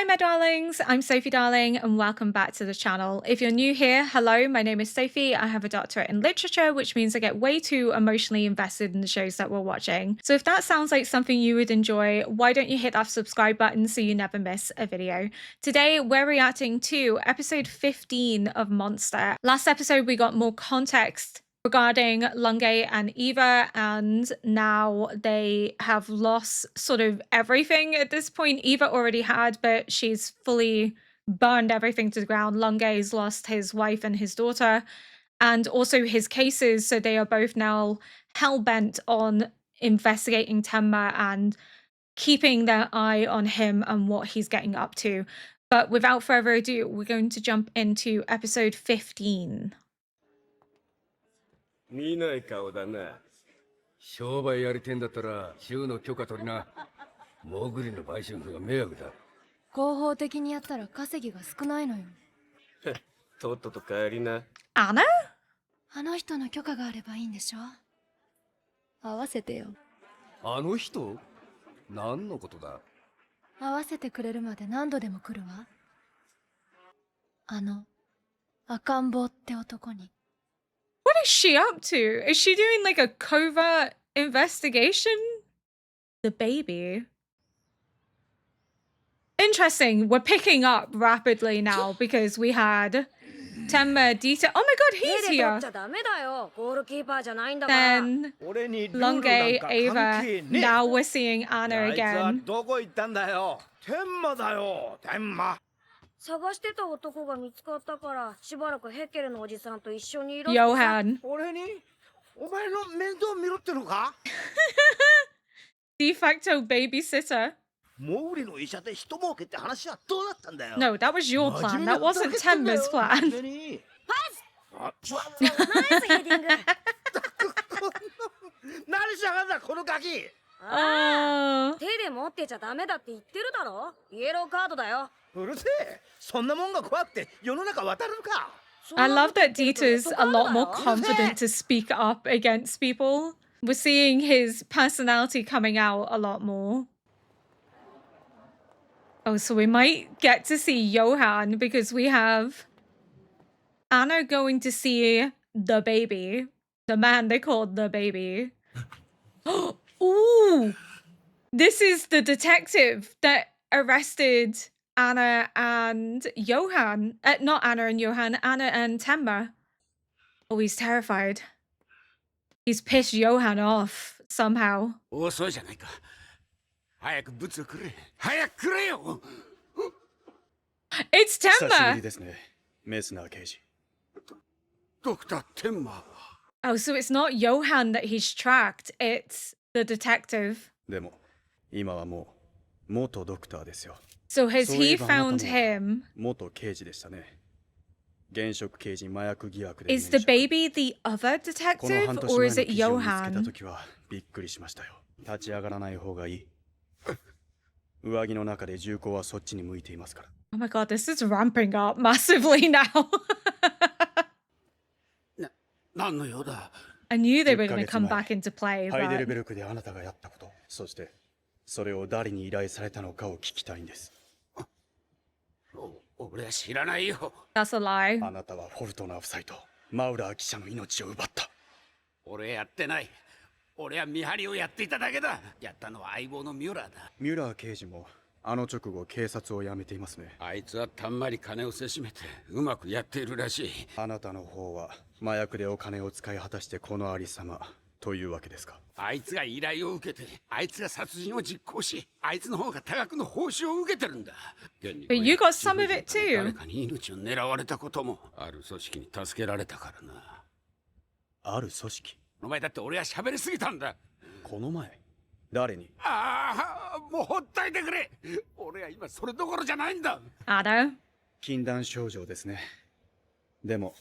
my darlings, I'm Sophie Darling and welcome back to the channel. If you're new here, hello, my name is Sophie. I have a doctorate in literature, which means I get way too emotionally invested in the shows that we're watching. So if that sounds like something you would enjoy, why don't you hit that subscribe button so you never miss a video. Today, we're reacting to episode 15 of Monster. Last episode, we got more context regarding Lunge and Eva, and now they have lost sort of everything at this point. Eva already had, but she's fully burned everything to the ground. Lunge's lost his wife and his daughter, and also his cases, so they are both now hell-bent on investigating Tenma and keeping their eye on him and what he's getting up to. But without further ado, we're going to jump into episode 15. 見ない顔だな。商売やりてんだったら州の許可取りな。モグリの売春婦が迷惑だ。合法的にやったら稼ぎが少ないのよ。とっとと帰りな。Anna? あの人の許可があればいいんでしょ。合わせてよ。あの人？何のことだ？合わせてくれるまで何度でも来るわ。あの赤ん坊って男に。What is she up to? Is she doing like a covert investigation? The baby. Interesting. We're picking up rapidly now because we had Tenma detail. Oh my god, he's here. Then Lunge, Ava. Now we're seeing Anna again. 探してた男が見つかったからしばらくヘッケルのおじさんと一緒にいろ。Johan. 俺にお前の面倒見ろってのか De facto babysitter. モグリの医者で人儲けって話はどうだったんだよ No, that was your plan. That wasn't Tenma's plan. ナイスヘディング。何しやがんだこのガキ。Oh. 手で持ってちゃダメだって言ってるだろ。イエローカードだよ。うるせえ。そんなもんが怖くて世の中渡るか。I love that Dieter's a lot more confident to speak up against people. We're seeing his personality coming out a lot more. Oh, so we might get to see Johan because we have Anna going to see the baby. The man they called the baby. Ooh! This is the detective that arrested Anna and Johan. Not Anna and Johan, Anna and Tenma. Oh, he's terrified. He's pissed Johan off somehow. 遅いじゃないか。早く物をくれ。早くくれよ。It's 久しぶり Tenma! ですね、メスナー刑事。ドクターテンマ。 Oh, so it's not Johan that he's tracked, it's the detective. でも、今はもう元ドクターですよ。 So has そうい he えばあなたも found him? 元刑事でしたね。現職刑事麻薬疑惑で。 Is the baby the other この detective 半年 or 前 is の it 記事を見つけた Johan? 時はびっくりしましたよ。立ち上がらない方がいい。上着の中で銃口はそっちに向いていますから。Oh my god, this is ramping up massively now. 何の用だ。 I knew they were 10 going to ヶ come 月前 back into play, ハイデル but ベルクであなたがやったこと、そしてそれを誰に依頼されたのかを聞きたいんです。俺は知らないよ。 that's a lie. あなたはフォルトナー夫妻とマウラー記者の命を奪った。俺やってない。俺は見張りをやっていただけだ。やったのは相棒のミュラーだ。ミュラー刑事もあの直後警察を辞めていますね。あいつはたんまり金をせしめてうまくやっているらしい。あなたの方は麻薬でお金を使い果たしてこのありさまというわけですか。あいつが依頼を受けて、あいつが殺人を実行し、あいつの方が多額の報酬を受けてるんだ。But you got some of it too. 誰かに命を狙われたこともある組織に助けられたからな。ある組織。お前だって俺は喋りすぎたんだ。この前誰に。ああ、もうほっといてくれ。俺は今それどころじゃないんだ。Anna? 禁断症状ですね。でも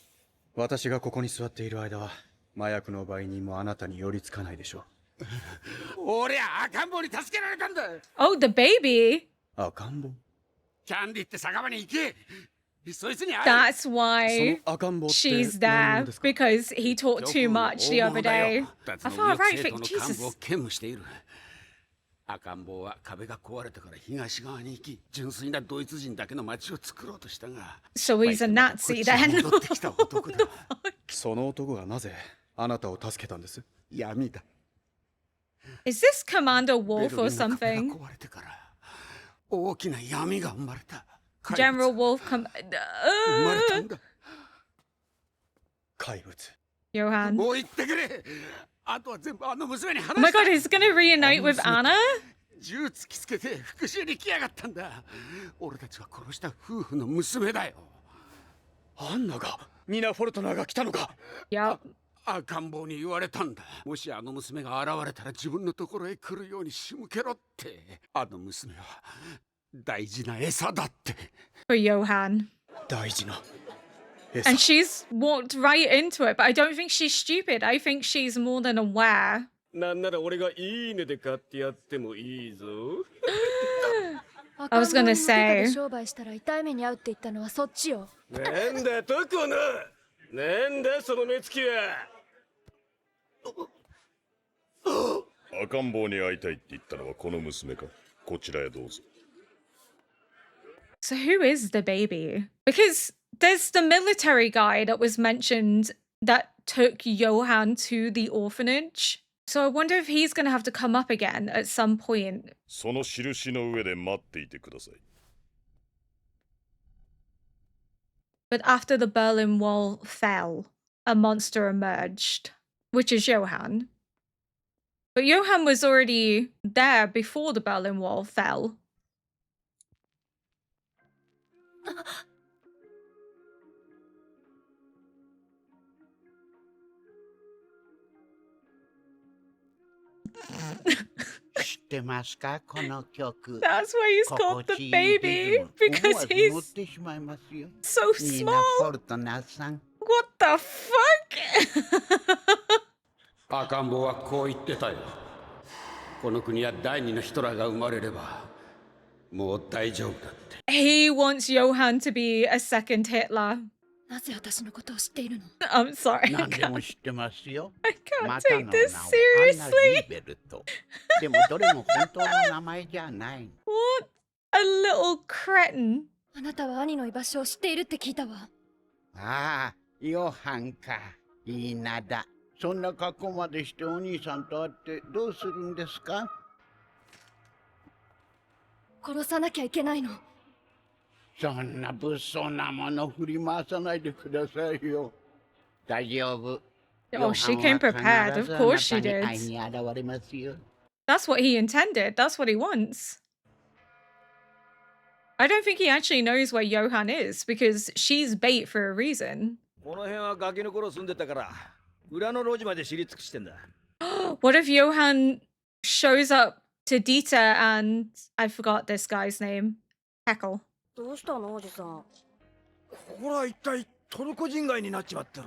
私がここに座っている間は麻薬の売人もあなたに寄りつかないでしょう。俺は赤ん坊に助けられたんだ。 Oh, the baby? 赤ん坊。キャンディって酒場に行け。そいつに会え。 That's そ why の赤ん坊って she's 何 there 者ですか。 because he talked too much the other day. I thought, right, Jesus. 兼務している。赤ん坊は壁が壊れたから東側に行き、純粋なドイツ人だけの町を作ろうとしたが、 So he's a バイト Nazi またこっちに then. 戻ってきた男だ。その男がなぜあなたを助けたんです？闇だ。 Is this Commander ベ Wolf ル or リンの壁 something? が壊れてから大きな闇が生まれた。 General Wolf 生まれたんだ。 怪物。 Johan. もう言ってくれ。あとは全部あの娘に話 Oh my した god, he's gonna reunite with Anna? 銃突きつけて復讐に来やがったんだ。俺たちが殺した夫婦の娘だよ。アンナがニナ・フォルトナーが来たのか？ Yep. 赤ん坊に言われたんだ。もしあの娘が現れたら自分のところへ来るように仕向けろって。あの娘は大事な餌だって。 For Johan. 大事な餌。 And she's walked right into it, but I don't think she's stupid. I think she's more than aware. なんなら俺がいいねで買ってやってもいいぞ。 I was gonna 赤ん坊に向けた say. で商売したら痛い目に遭うって言ったのはそっちよ。なんだとこの。なんだその目つきは。赤ん坊に会いたいって言ったのはこの娘か。こちらへどうぞ。 So who is the baby? Because there's the military guy that was mentioned that took Johan to the orphanage. So I wonder if he's gonna have to come up again at some point. その印の上で待っていてください。 But after the Berlin Wall fell, a monster emerged, which is Johan. But Johan was already there before the Berlin Wall fell. That's why he's called the baby, because he's so small. What the fuck? 赤ん坊はこう言ってたよ。この国は第二のヒトラーが生まれればもう大丈夫だって。 He wants Johan to be a second Hitler. なぜ私のことを知っているの？ I'm sorry. 何でも知ってますよ。 I can't またの take 名 this をアンナ・ seriously. リーベルト。でもどれも本当の名前じゃない。 What a little cretin. あなたは兄の居場所を知っているって聞いたわ。ああ、ヨハンか。いい名だ。そんな格好までしてお兄さんと会ってどうするんですか？殺さなきゃいけないの。そんな物騒なもの振り回さないでくださいよ。大丈夫。 Oh, she came prepared. Of course she did. 会いに現れますよ。 That's what he intended. That's what he wants. I don't think he actually knows where Johan is because she's bait for a reason. この辺はガキの頃住んでたから裏の路地まで知り尽くしてんだ。 What if Johan shows up to Dieter and I forgot this guy's name? Heckle. どうしたのおじさん。ここら一体トルコ人街になっちまったな。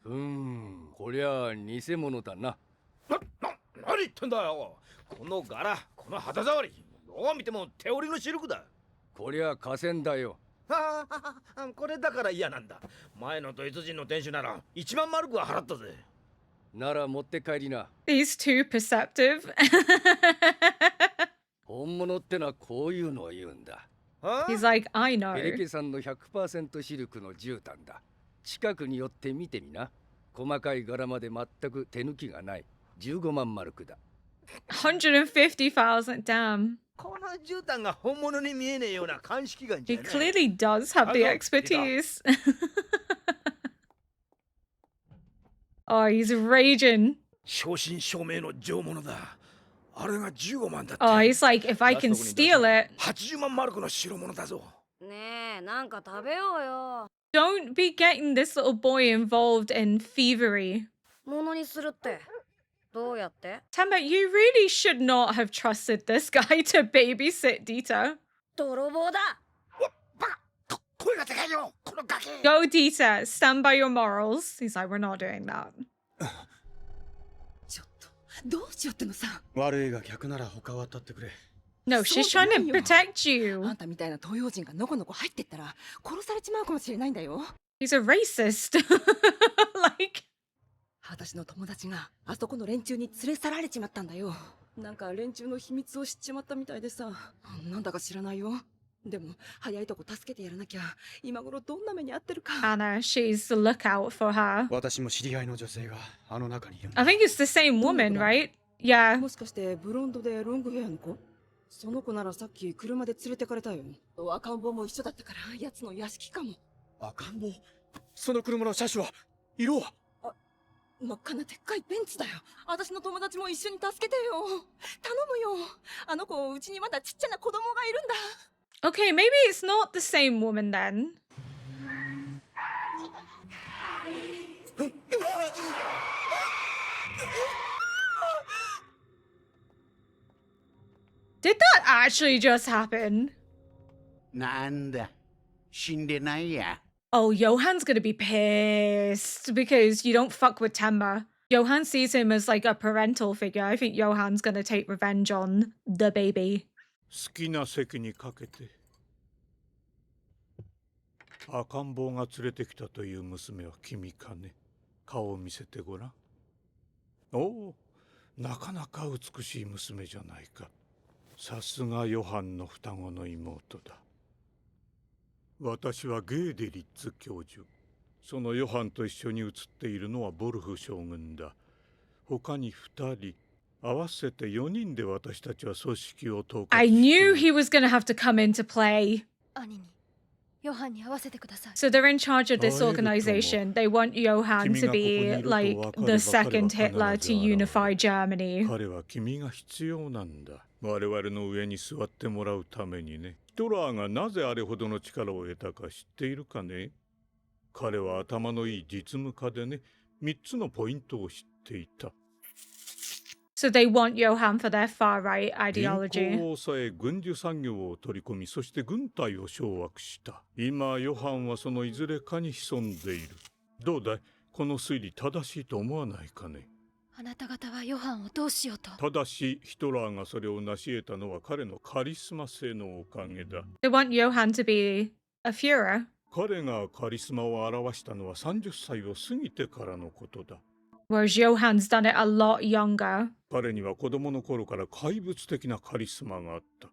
こりゃ偽物だな。何言ってんだよ。この柄、この肌触り、どう見ても手織りのシルクだ。こりゃ河川だよ。これだから嫌なんだ。前のドイツ人の店主なら1万マルクは払ったぜ。なら持って帰りな。 He's too perceptive. 本物ってのはこういうのを言うんだ。 He's like, I ペレ know. ケさんの 100% シルクの絨毯だ。近くに寄って見てみな。細かい柄まで全く手抜きがない。15万マルクだ。 150,000. Damn. この絨毯が本物に見えねえような鑑識眼じ He ゃね。 clearly does have the expertise. Oh, he's raging. 正真正銘の上物だ。あれが15万だって。 Oh, he's like, if I can steal it. 80万マルクの代物だぞ。ねえ、なんか食べようよ。Don't be getting this little boy involved in thievery. ものにするって。どうやって？ Tamba, you really should not have trusted this guy to babysit Dieter. 泥棒だ。声がでかいよ、このガキ。 Go, Dieter. Stand by your morals. He's like, we're not doing that. ちょっと、どうしようってのさ。悪いが客なら他は当たってくれ。 No, she's trying to protect you. あんたみたいな東洋人がのこのこ入ってったら殺されちまうかもしれないんだよ。 He's a racist. Like, 私の友達があそこの連中に連れ去られちまったんだよ。なんか連中の秘密を知っちまったみたいでさ。なんだか知らないよ。でも早いとこ助けてやらなきゃ今頃どんな目に遭ってるか。 Anna, she's the lookout for her. 私も知り合いの女性があの中にいるん I だ。 think it's the same woman, right? Yeah. もしかしてブロンドでロングヘアの子？その子ならさっき車で連れてかれたよ。赤ん坊も一緒だったから奴の屋敷かも。赤ん坊？その車の車種は？色は？真っ赤なでっかいベンツだよ。私の友達も一緒に助けてよ。頼むよ。あの子、うちにまだちっちゃな子供がいるんだ。Okay, maybe it's not the same woman then. Did that actually just happen? なんだ、死んでないや。 Oh, Johan's gonna be pissed because you don't fuck with Temba. Johan sees him as like a parental figure. I think Johan's gonna take revenge on the baby. 好きな席にかけて。赤ん坊が連れてきたという娘は君かね。顔を見せてごらん。おお、なかなか美しい娘じゃないか。さすがヨハンの双子の妹だ。私はゲーデリッツ教授。そのヨハンと一緒に写っているのはボルフ将軍だ。他に2人、合わせて4人で私たちは組織を統括して I knew he was gonna have to come into play. 兄にヨハンに会わせてください。 So they're in charge of this organization. They want Johann to be like the second Hitler to unify Germany. 彼は君が必要なんだ。我々の上に座ってもらうためにね。ヒトラーがなぜあれほどの力を得たか知っているかね。彼は頭のいい実務家でね、3つのポイントを知っていた。So they want Johann for their far-right 銀 ideology. 行を抑え軍需産業を取り込み、そして軍隊を掌握した。今ヨハンはそのいずれかに潜んでいる。どうだい、この推理正しいと思わないかね。あなた方はヨハンをどうしようと。ただしヒトラーがそれを成し得たのは彼のカリスマ性のおかげだ。 They want Johann to be a Führer. 彼がカリスマを表したのは30歳を過ぎてからのことだ。 Whereas Johann's done it a lot younger. 彼には子供の頃から怪物的なカリスマがあった。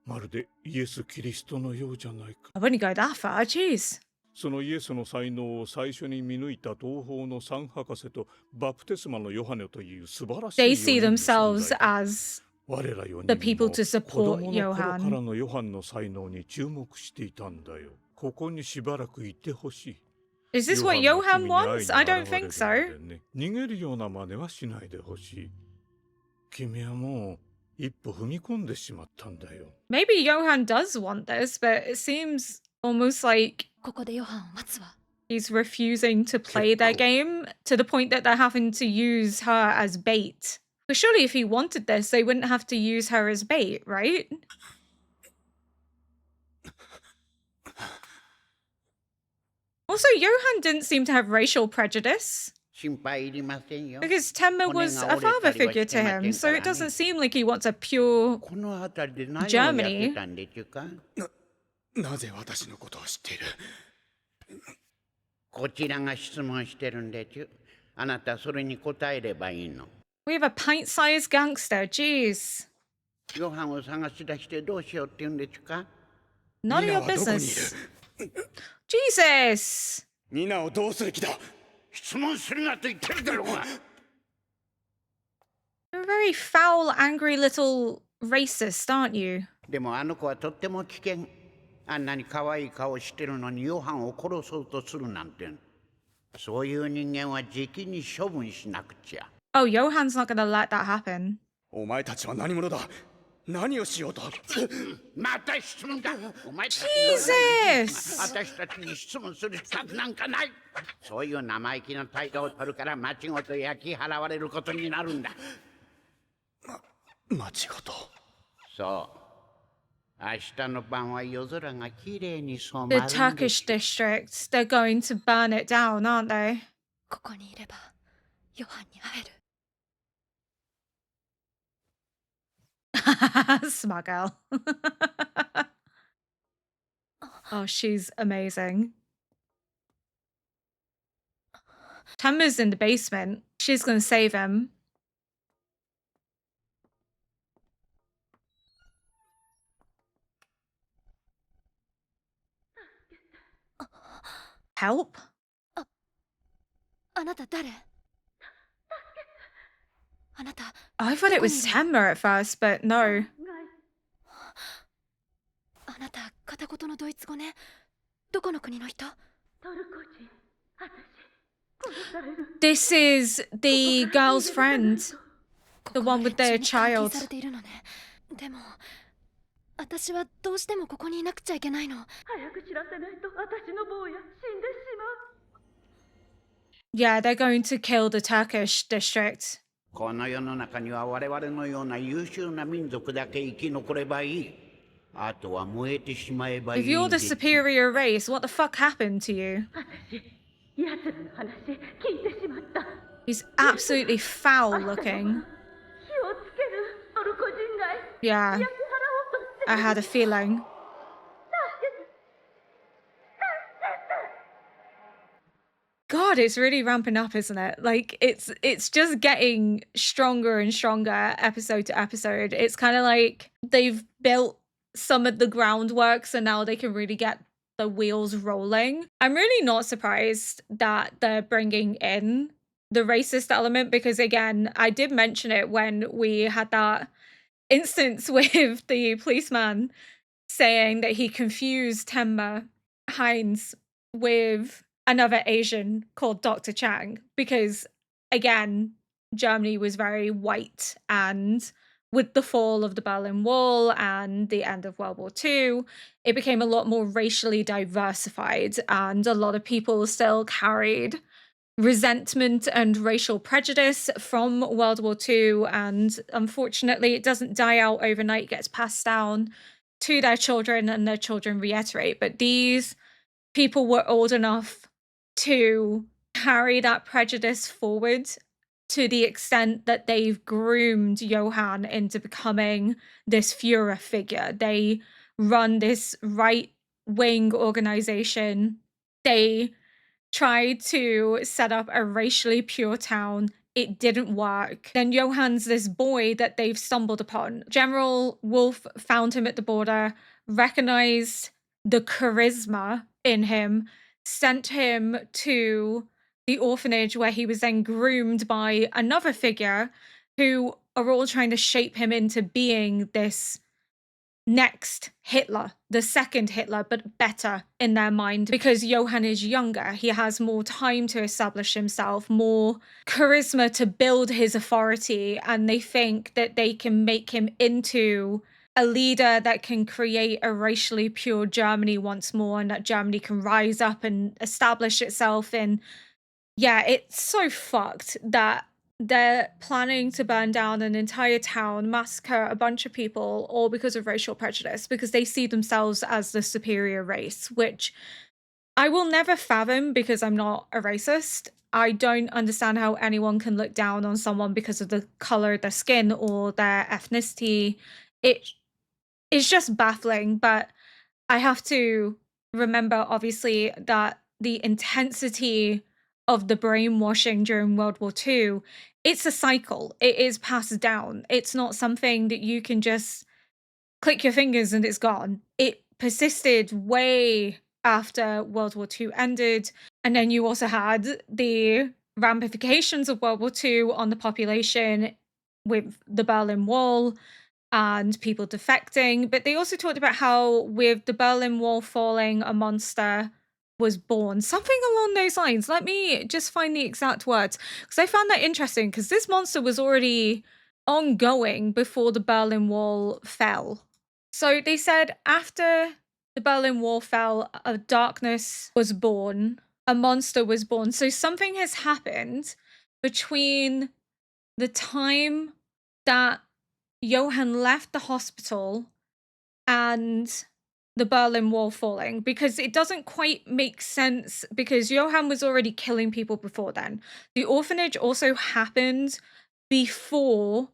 まるでイエス・キリストのようじゃないか。 I wouldn't go that far, jeez. そのイエスの才能を最初に見抜いた東方の三博士とバプテスマのヨハネという素晴らしい They 4 see 人の存 themselves 在だ。 as 我ら4 the 人 people も to 子 support 供の頃から Johann. のヨハンの才能に注目していたんだよ。ここにしばらくいてほしい。 Is this what ヨハ Johann ンが君に wants? 会 I いに don't 現れ think る so. のでね。逃げるような真似はしないでほしい。君はもう一歩踏み込んでしまったんだよ。 Maybe Johann does want this, but it seems almost like ここでヨハンを待つわ。 he's refusing to play their game to the point that they're having to use her as bait. But surely if he wanted this, they wouldn't have to use her as bait, right? Also, Johann didn't seem to have racial prejudice 心配いりませんよ。 because Tenma was a father figure to him, so it doesn't seem like he wants a pure この辺りで何をやって Germany. たんでちゅうか。なぜ私のことを知っている？こちらが質問してるんでちゅ。あなたそれに答えればいいの。 We have a pint-sized gangster, jeez. ヨハンを探し出してどうしようって言うんでちゅか。 None of ニナ your はどこにいる？ business. Jesus! ニナをどうする気だ？質問するなと言ってるだろうが。 You're a very foul, angry little racist, aren't you? でもあの子はとっても危険。あんなに可愛い顔してるのにヨハンを殺そうとするなんて。そういう人間はじきに処分しなくちゃ。 Oh, Johann's not gonna let that happen. お前たちは何者だ？何をしようと？また質問だ。お前たち Jesus! 私たちに質問する資格なんかない。そういう生意気な態度を取るから間違と焼き払われることになるんだ。間違と。そう。明日の晩は夜空がきれいに染 The まるんで Turkish district, they're going to burn it down, aren't they? ここにいればヨハンに会える。 Smart girl. Oh, she's amazing. Tenma's in the basement. She's gonna save him. Help? あなた誰？あなた I thought it was Tenma at first, but no. あなた片言のドイツ語ね。どこの国の人？ This is the girl's friend. The one with their 監禁 child. されているのね。でも私はどうしてもここにいなくちゃいけないの。早く知らせないと私の坊や死んでしまう。 Yeah, they're going to kill the Turkish district. この世の中には我々のような優秀な民族だけ生き残ればいい。あとは燃えてしまえばいい If you're the superior race, what the fuck happened to you? 私、奴らの話聞いてしまった。 He's absolutely foul looking. 火をつけるトルコ人街。 Yeah, 焼き払おうとしてる。 I had a feeling. God, it's really ramping up, isn't it? Like it's just getting stronger and stronger episode to episode. It's kind of like they've built some of the groundwork, so now they can really get the wheels rolling. I'm really not surprised that they're bringing in the racist element because, again, I did mention it when we had that instance with the policeman saying that he confused Tenma Heinz with another Asian called Dr. Chang because, again, Germany was very white, and with the fall of the Berlin Wall and the end of World War II, it became a lot more racially diversified, and a lot of people still carried resentment and racial prejudice from World War II, and unfortunately, it doesn't die out overnight, it gets passed down to their children, and their children reiterate. But these people were old enough to carry that prejudice forward to the extent that they've groomed Johann into becoming this Führer figure. They run this right-wing organization. They tried to set up a racially pure town. It didn't work. Then Johann's this boy that they've stumbled upon. General Wolf found him at the border, recognized the charisma in him, sent him to the orphanage where he was then groomed by another figure who are all trying to shape him into being this next Hitler, the second Hitler, but better in their mind because Johann is younger. He has more time to establish himself, more charisma to build his authority, and they think that they can make him into a leader that can create a racially pure Germany once more, and that Germany can rise up and establish itself in. Yeah, it's so fucked that they're planning to burn down an entire town, massacre a bunch of people, all because of racial prejudice, because they see themselves as the superior race, which I will never fathom because I'm not a racist. I don't understand how anyone can look down on someone because of the color of their skin or their ethnicity. It's just baffling, but I have to remember, obviously, that the intensity of the brainwashing during World War II, it's a cycle. It is passed down. It's not something that you can just click your fingers and it's gone. It persisted way after World War II ended. And then you also had the ramifications of World War II on the population with the Berlin Wall and people defecting. But they also talked about how with the Berlin Wall falling, a monster was born. Something along those lines. Let me just find the exact words, because I found that interesting, because this monster was already ongoing before the Berlin Wall fell. So they said after the Berlin Wall fell, a darkness was born, a monster was born. So something has happened between the time that Johann left the hospital and the Berlin Wall falling, because it doesn't quite make sense, because Johann was already killing people before then. The orphanage also happened before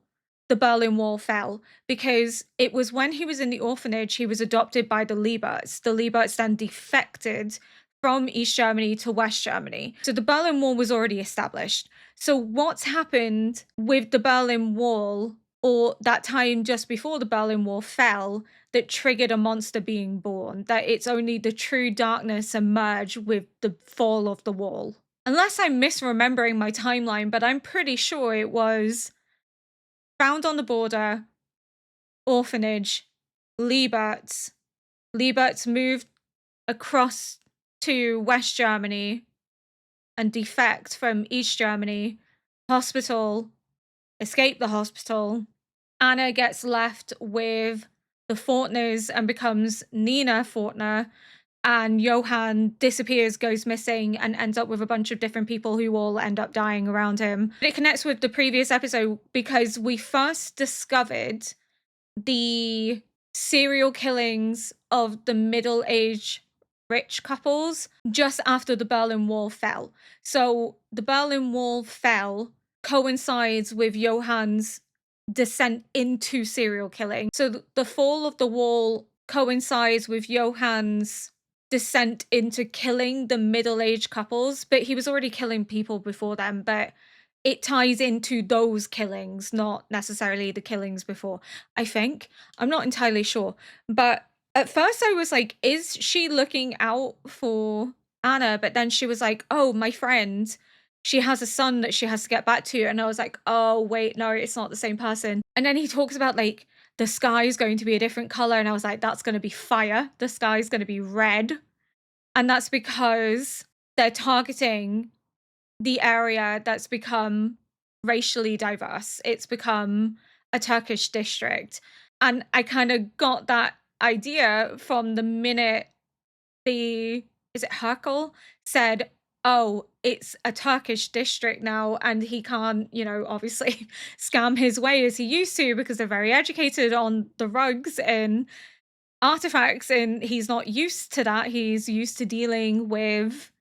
the Berlin Wall fell, because it was when he was in the orphanage, he was adopted by the Lieberts. The Lieberts then defected from East Germany to West Germany. So the Berlin Wall was already established. So what's happened with the Berlin Wall, or that time just before the Berlin Wall fell, that triggered a monster being born? That it's only the true darkness emerged with the fall of the wall. Unless I'm misremembering my timeline, but I'm pretty sure it was found on the border, orphanage, Lieberts. Lieberts moved across to West Germany and defect from East Germany. Hospital, escape the hospital. Anna gets left with the Fortners and becomes Nina Fortner. And Johann disappears, goes missing, and ends up with a bunch of different people who all end up dying around him. But it connects with the previous episode because we first discovered the serial killings of the middle-aged rich couples just after the Berlin Wall fell. So the Berlin Wall fell coincides with Johann's descent into serial killing. So the fall of the wall coincides with Johann's descent into killing the middle-aged couples, but he was already killing people before them, but it ties into those killings, not necessarily the killings before, I think. I'm not entirely sure. But at first I was like, is she looking out for Anna? But then she was like, oh, my friend, she has a son that she has to get back to. And I was like, oh, wait, no, it's not the same person. And then he talks about like, the sky is going to be a different color. And I was like, that's going to be fire. The sky is going to be red. And that's because they're targeting the area that's become racially diverse. It's become a Turkish district. And I kind of got that idea from the minute is it Herkel said, oh, it's a Turkish district now, and he can't, obviously scam his way as he used to because they're very educated on the rugs and artifacts, and he's not used to that. He's used to dealing with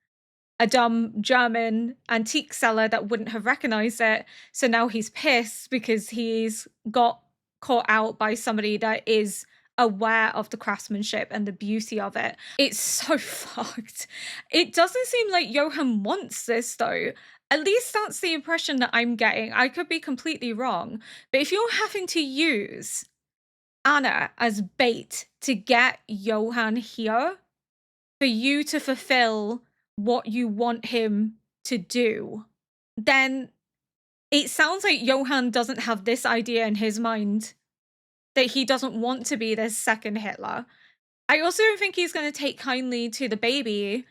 a dumb German antique seller that wouldn't have recognized it. So now he's pissed because he's got caught out by somebody that is aware of the craftsmanship and the beauty of it. It's so fucked. It doesn't seem like Johann wants this though. At least that's the impression that I'm getting. I could be completely wrong. But if you're having to use Anna as bait to get Johann here for you to fulfill what you want him to do, then it sounds like Johann doesn't have this idea in his mind that he doesn't want to be this second Hitler. I also don't think he's going to take kindly to the baby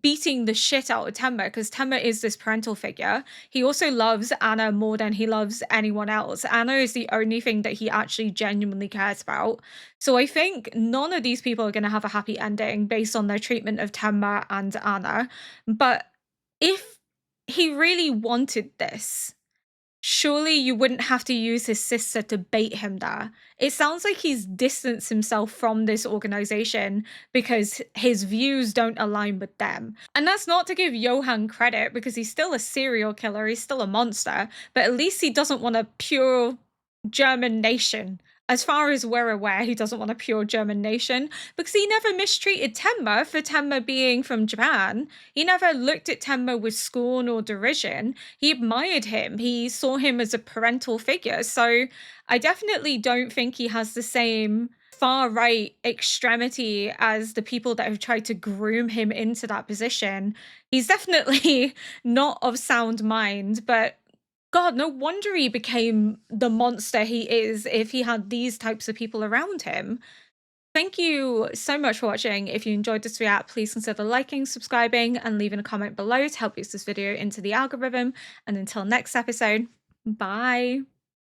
beating the shit out of Temba, because Temba is this parental figure. He also loves Anna more than he loves anyone else. Anna is the only thing that he actually genuinely cares about. So I think none of these people are going to have a happy ending based on their treatment of Temba and Anna. But if he really wanted this, surely you wouldn't have to use his sister to bait him there. It sounds like he's distanced himself from this organization because his views don't align with them. And that's not to give Johann credit because he's still a serial killer, he's still a monster, but at least he doesn't want a pure German nation. As far as we're aware, he doesn't want a pure German nation because he never mistreated Tenma for Tenma being from Japan. He never looked at Tenma with scorn or derision. He admired him. He saw him as a parental figure. So I definitely don't think he has the same far-right extremity as the people that have tried to groom him into that position. He's definitely not of sound mind, but God, no wonder he became the monster he is if he had these types of people around him. Thank you so much for watching. If you enjoyed this react, please consider liking, subscribing, and leaving a comment below to help boost this video into the algorithm. And until next episode, bye.